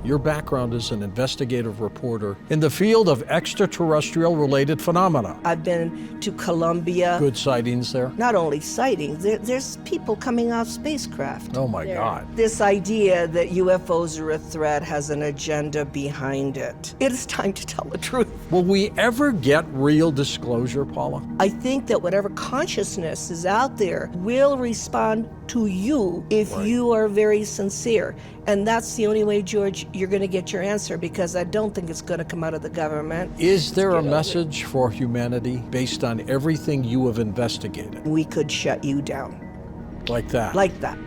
Your background is an investigative reporter in the field of extraterrestrial-related phenomena. I've been to Colombia. Good sightings there? Not only sightings, there's people coming off spacecraft. Oh my God. This idea that UFOs are a threat has an agenda behind it. It is time to tell the truth. Will we ever get real disclosure, Paula? I think that whatever consciousness is out there will respond to you if you are very sincere. And that's the only way, George, you're going to get your answer, because I don't think it's going to come out of the government. Is there a message for humanity based on everything you have investigated? We could shut you down. Like that? Like that.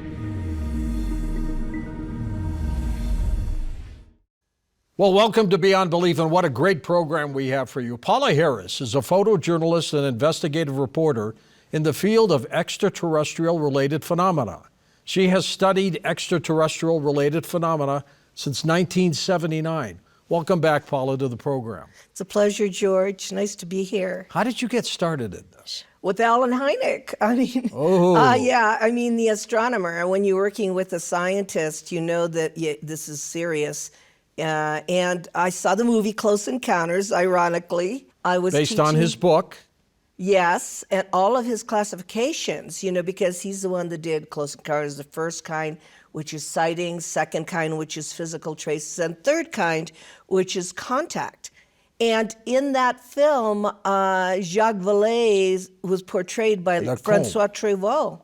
Well, welcome to Beyond Belief, and what a great program we have for you. Paola Harris is a photojournalist and investigative reporter in the field of extraterrestrial-related phenomena. She has studied extraterrestrial-related phenomena since 1979. Welcome back, Paula, to the program. It's a pleasure, George. Nice to be here. How did you get started in this? With Alan Hynek. I mean, the astronomer. When you're working with a scientist, you know that this is serious. And I saw the movie Close Encounters, ironically. I was based on his book. Yes, and all of his classifications, because he's the one that did Close Encounters, the first kind, which is sightings, second kind, which is physical traces, and third kind, which is contact. And in that film, Jacques Vallee was portrayed by Francois Truffaut,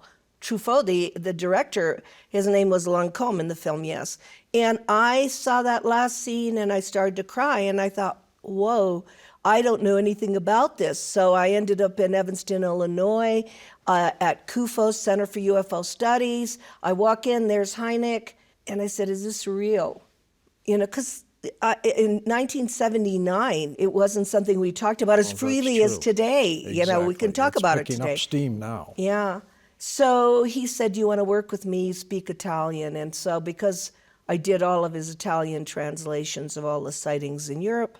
the director. His name was Lancôme in the film, yes. And I saw that last scene and I started to cry, and I thought, whoa, I don't know anything about this. So I ended up in Evanston, Illinois, at CUFO, Center for UFO Studies. I walk in, there's Hynek, and I said, is this real? Because in 1979, it wasn't something we talked about as freely as today. Exactly. We can talk about it today. It's picking up steam now. Yeah. So he said, do you want to work with me? You speak Italian. And so because I did all of his Italian translations of all the sightings in Europe,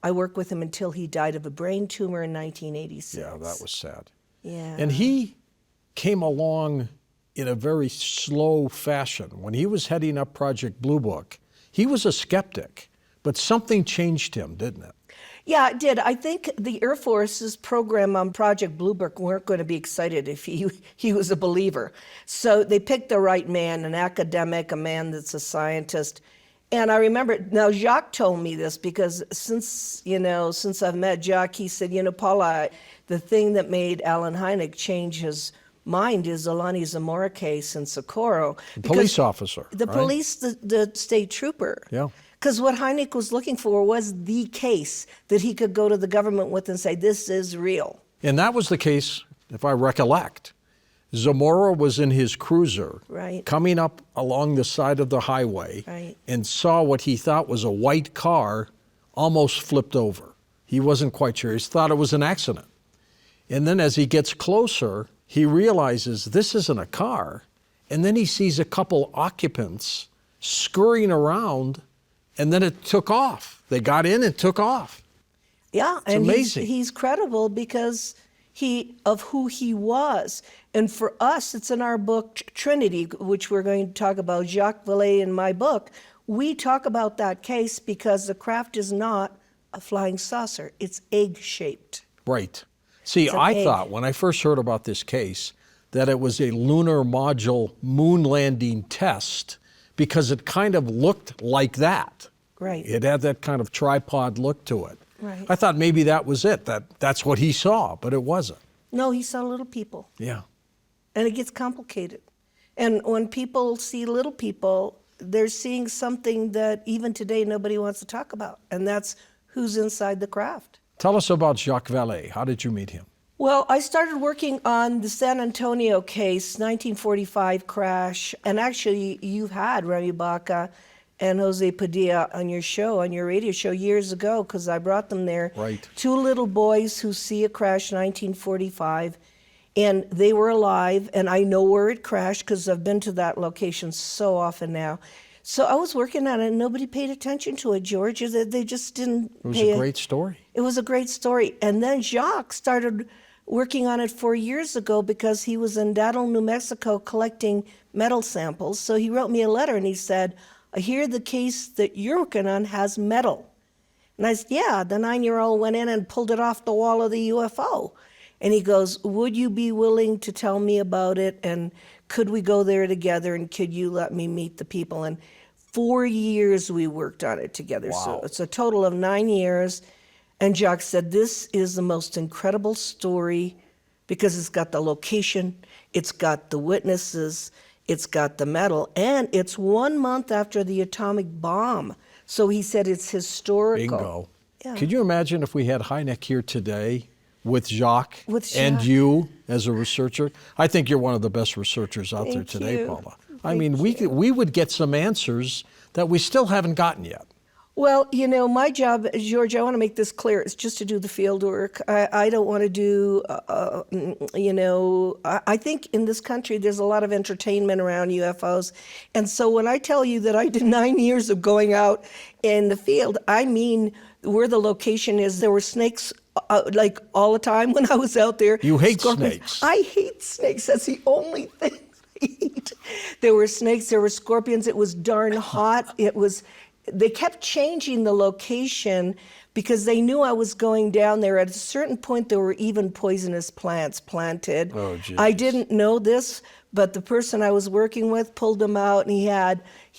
I worked with him until he died of a brain tumor in 1986. Yeah, that was sad. Yeah. And he came along in a very slow fashion. When he was heading up Project Blue Book, he was a skeptic, but something changed him, didn't it? Yeah, it did. I think the Air Force's program on Project Blue Book weren't going to be excited if he was a believer. So they picked the right man, an academic, a man that's a scientist. And I remember, now Jacques told me this because since I've met Jacques, he said, Paula, the thing that made Alan Hynek change his mind is Alani Zamora case in Socorro. The police officer, the right? police, the state trooper. Yeah. Because what Hynek was looking for was the case that he could go to the government with and say, this is real. And that was the case, if I recollect. Zamora was in his cruiser, coming up along the side of the highway, and saw what he thought was a white car almost flipped over. He wasn't quite sure. He thought it was an accident. And then as he gets closer, he realizes this isn't a car. And then he sees a couple occupants scurrying around, and then it took off. They got in and took off. Yeah, it's amazing. He's credible because of who he was. And for us, it's in our book, Trinity, which we're going to talk about, Jacques Vallee in my book. We talk about that case because the craft is not a flying saucer. It's egg-shaped. Right. See, I thought when I first heard about this case that it was a lunar module moon landing test because it kind of looked like that. Right. It had that kind of tripod look to it. Right. I thought maybe that was it, that's what he saw, but it wasn't. No, he saw little people. Yeah. And it gets complicated. And when people see little people, they're seeing something that even today nobody wants to talk about, and that's who's inside the craft. Tell us about Jacques Vallee. How did you meet him? Well, I started working on the San Antonio case, 1945 crash, and actually you've had Remy Baca and Jose Padilla on your show, on your radio show years ago, because I brought them there. Right. Two little boys who see a crash, 1945, and they were alive, and I know where it crashed because I've been to that location so often now. So I was working on it, and nobody paid attention to it, George. They just didn't It was a great story. It was a great story. And then Jacques started working on it 4 years ago because he was in Dattle, New Mexico collecting metal samples. So he wrote me a letter and he said, I hear the case that you're working on has metal. And I said, yeah, the 9-year-old went in and pulled it off the wall of the UFO. And he goes, would you be willing to tell me about it? And could we go there together? And could you let me meet the people? And 4 years we worked on it together. Wow. So it's a total of 9 years. And Jacques said, this is the most incredible story because it's got the location, it's got the witnesses, it's got the metal, and it's 1 month after the atomic bomb. So he said it's historical. Bingo. Yeah. Could you imagine if we had Hynek here today with Jacques, With and Jacques. you as a researcher? I think you're one of the best researchers out there Thank today, you. Paula. I mean, we would get some answers that we still haven't gotten yet. Well, you know, my job, George, I want to make this clear, is just to do the field work. I don't want to do, I think in this country there's a lot of entertainment around UFOs. And so when I tell you that I did 9 years of going out in the field, I mean where the location is. There were snakes like all the time when I was out there. You hate Scorpions. snakes. I hate snakes. That's the only thing I hate. There were snakes, there were scorpions. It was darn hot. They kept changing the location because they knew I was going down there. At a certain point, there were even poisonous plants planted. Oh, geez. I didn't know this, but the person I was working with pulled him out, and he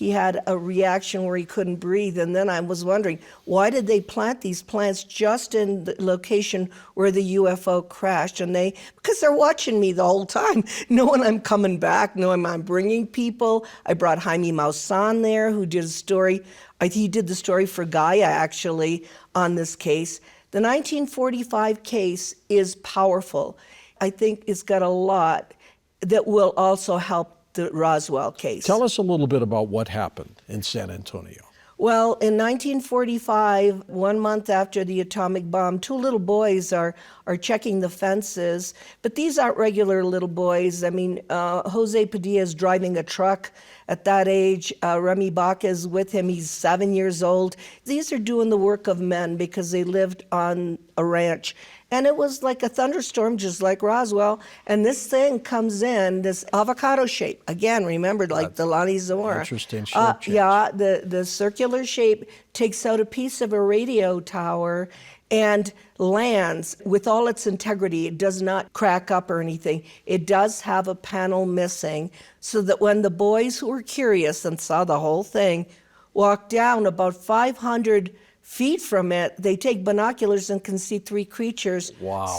had a reaction where he couldn't breathe. And then I was wondering, why did they plant these plants just in the location where the UFO crashed? And because they're watching me the whole time, knowing I'm coming back, knowing I'm bringing people. I brought Jaime Maussan there, who did a story. He did the story for Gaia, actually, on this case. The 1945 case is powerful. I think it's got a lot that will also help the Roswell case. Tell us a little bit about what happened in San Antonio. Well, in 1945, 1 month after the atomic bomb, 2 little boys are checking the fences. But these aren't regular little boys. I mean, Jose Padilla is driving a truck at that age. Remy Baca is with him. He's 7 years old. These are doing the work of men because they lived on a ranch. And it was like a thunderstorm, just like Roswell. And this thing comes in, this avocado shape. Again, remember, like the Lonnie Zamora. Interesting shape change. Yeah, the circular shape takes out a piece of a radio tower and lands with all its integrity. It does not crack up or anything. It does have a panel missing, so that when the boys who were curious and saw the whole thing walked down about 500 feet from it, they take binoculars and can see 3 creatures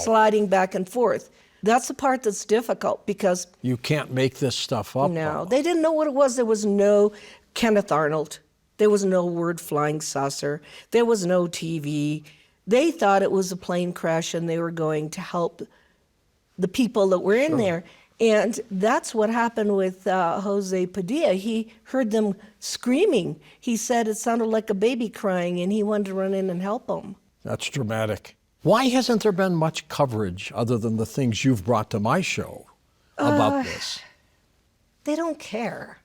sliding back and forth. That's the part that's difficult because You can't make this stuff up. no, Paula. they didn't know what it was. There was no Kenneth Arnold. There was no word flying saucer. There was no TV. They thought it was a plane crash and they were going to help the people that were in there. And that's what happened with Jose Padilla. He heard them screaming. He said it sounded like a baby crying, and he wanted to run in and help them. That's dramatic. Why hasn't there been much coverage other than the things you've brought to my show about this? They don't care.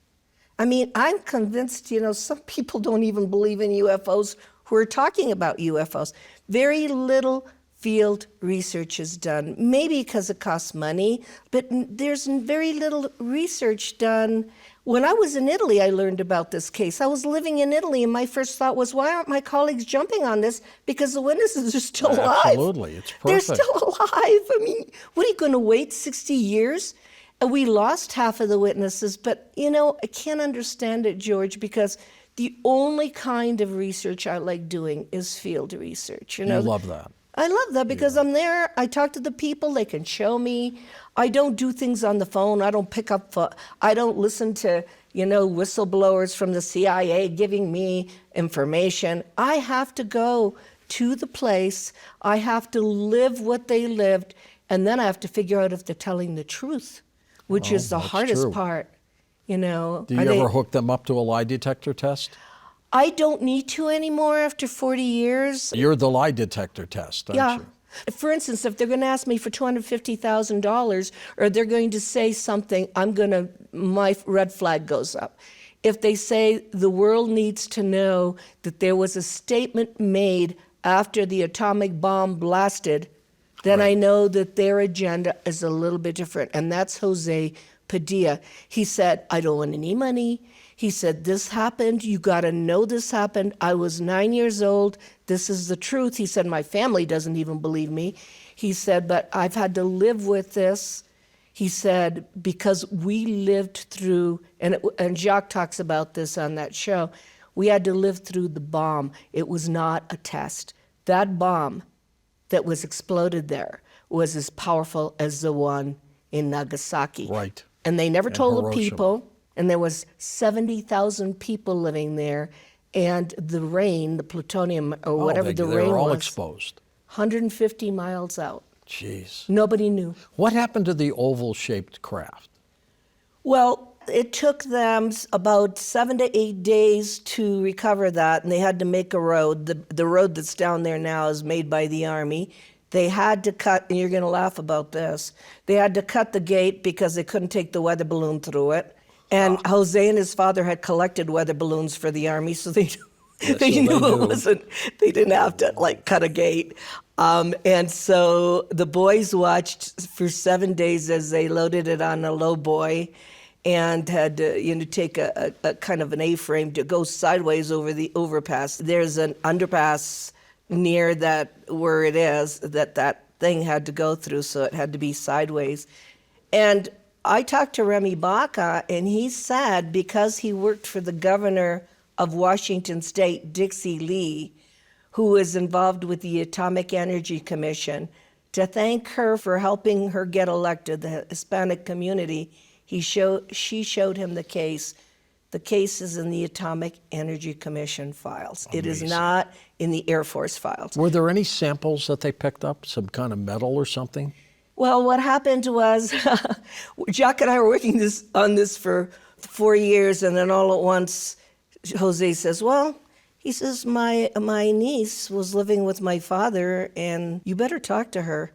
I mean, I'm convinced, some people don't even believe in UFOs who are talking about UFOs. Very little field research is done, maybe because it costs money, but there's very little research done. When I was in Italy, I learned about this case. I was living in Italy, and my first thought was, why aren't my colleagues jumping on this? Because the witnesses are still alive. Absolutely, it's perfect. They're still alive. I mean, what are you going to wait 60 years? And we lost half of the witnesses, but, I can't understand it, George, because the only kind of research I like doing is field research. You love that. I love that because I'm there. I talk to the people. They can show me. I don't do things on the phone. I don't pick up. I don't listen to, whistleblowers from the CIA giving me information. I have to go to the place. I have to live what they lived. And then I have to figure out if they're telling the truth, which is the hardest part. Do you ever hook them up to a lie detector test? I don't need to anymore after 40 years. You're the lie detector test, aren't you? For instance, if they're going to ask me for $250,000 or they're going to say something, my red flag goes up. If they say the world needs to know that there was a statement made after the atomic bomb blasted, then I know that their agenda is a little bit different. And that's Jose Padilla. He said, I don't want any money. He said, this happened. You got to know this happened. I was 9 years old. This is the truth. He said, my family doesn't even believe me. He said, but I've had to live with this. He said, because we lived through, and Jacques talks about this on that show, we had to live through the bomb. It was not a test. That bomb that was exploded there was as powerful as the one in Nagasaki. Right. And they never told Hiroshima. the people, and there was 70,000 people living there, and the rain, the plutonium, or whatever the rain was. They were all exposed. 150 miles out. Jeez. Nobody knew. What happened to the oval-shaped craft? Well, it took them about 7 to 8 days to recover that, and they had to make a road. The road that's down there now is made by the Army. They had to cut, and you're going to laugh about this, they had to cut the gate because they couldn't take the weather balloon through it. And Jose and his father had collected weather balloons for the Army, so they they didn't have to cut a gate. And so the boys watched for 7 days as they loaded it on a lowboy and had to take a kind of an A-frame to go sideways over the overpass. There's an underpass near that where it is that thing had to go through, so it had to be sideways. And I talked to Remy Baca, and he said because he worked for the governor of Washington State, Dixie Lee, who was involved with the Atomic Energy Commission, to thank her for helping her get elected, the Hispanic community, she showed him the case. The case is in the Atomic Energy Commission files. Amazing. It is not in the Air Force files. Were there any samples that they picked up, some kind of metal or something? Well, what happened was, Jacques and I were working on this for 4 years, and then all at once, Jose says, well, he says, my niece was living with my father, and you better talk to her.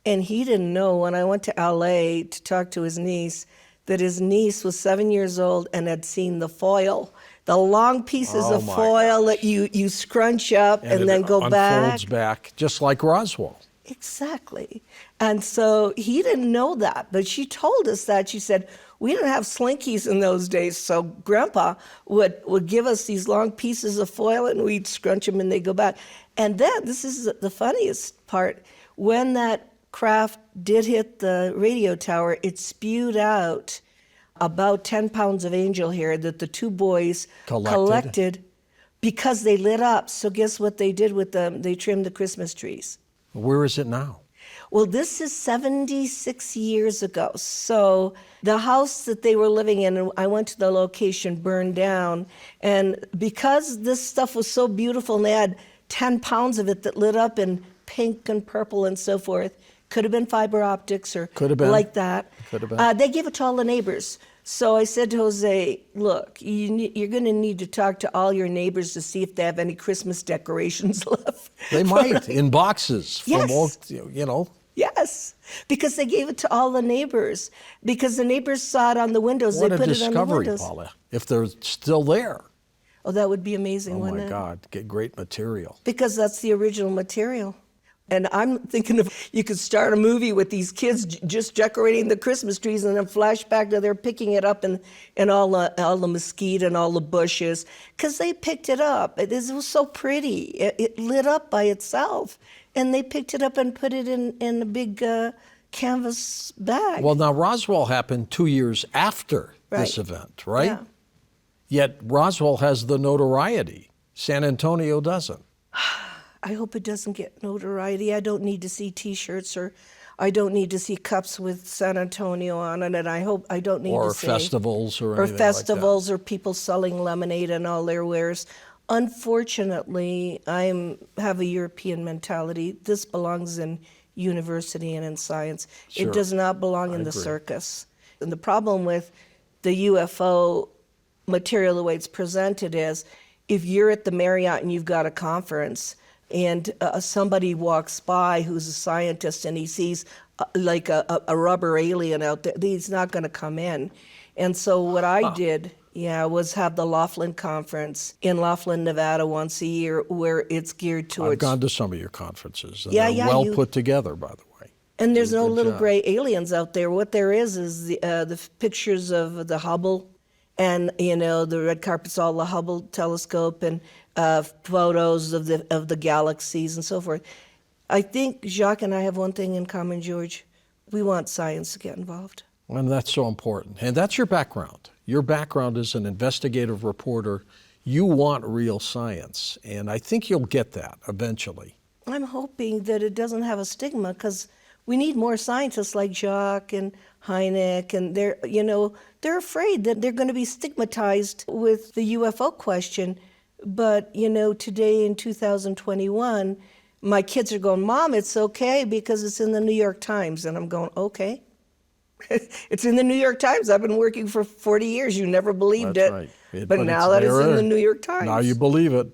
And he didn't know when I went to LA to talk to his niece, that his niece was 7 years old and had seen the foil, the long pieces of foil that you scrunch up and then go back. Unfolds back, just like Roswell. Exactly. And so he didn't know that, but she told us that. She said, we didn't have slinkies in those days, so Grandpa would give us these long pieces of foil and we'd scrunch them and they'd go back. And then, this is the funniest part, when that craft did hit the radio tower, it spewed out about 10 pounds of angel hair that the two boys collected because they lit up. So guess what they did with them? They trimmed the Christmas trees. Where is it now? Well, this is 76 years ago. So the house that they were living in, and I went to the location, burned down. And because this stuff was so beautiful, and they had 10 pounds of it that lit up in pink and purple and so forth, could have been fiber optics or like that. Could have been. They gave it to all the neighbors. So I said to Jose, look, you're going to need to talk to all your neighbors to see if they have any Christmas decorations left. They might, in boxes. Yes. From, Yes, because they gave it to all the neighbors. Because the neighbors saw it on the windows. What they put it on the discovery, windows. Paula, if they're still there. Oh, that would be amazing, wouldn't it? Oh, my God, get great material. Because that's the original material. And I'm thinking of, you could start a movie with these kids just decorating the Christmas trees and then flashback to they're picking it up and all the mesquite and all the bushes. Because they picked it up. It was so pretty. It lit up by itself. And they picked it up and put it in a big canvas bag. Well, now Roswell happened 2 years after this event, right? Yeah. Yet Roswell has the notoriety. San Antonio doesn't. I hope it doesn't get notoriety. I don't need to see T-shirts or I don't need to see cups with San Antonio on it, and I hope I don't need to see... Or festivals or anything like that. Or festivals or people selling lemonade and all their wares. Unfortunately, I have a European mentality. This belongs in university and in science. Sure. It does not belong in the circus. And the problem with the UFO material, the way it's presented is, if you're at the Marriott and you've got a conference and somebody walks by who's a scientist and he sees like a rubber alien out there, he's not going to come in. And so what I did, was have the Laughlin Conference in Laughlin, Nevada once a year where it's geared towards... I've gone to some of your conferences, and they're well put together, by the way. And there's no little gray aliens out there. What there is the pictures of the Hubble and the red carpet's all the Hubble telescope and photos of the galaxies and so forth. I think Jacques and I have one thing in common, George. We want science to get involved. And that's so important. And that's your background. Your background is an investigative reporter. You want real science, and I think you'll get that eventually. I'm hoping that it doesn't have a stigma, because we need more scientists like Jacques and Hynek, and they're afraid that they're going to be stigmatized with the UFO question. But today in 2021, my kids are going, "Mom, it's okay because it's in the New York Times," and I'm going, "Okay." It's in the New York Times. I've been working for 40 years. You never believed That's it. right. But now that it's in the New York Times. Now you believe it.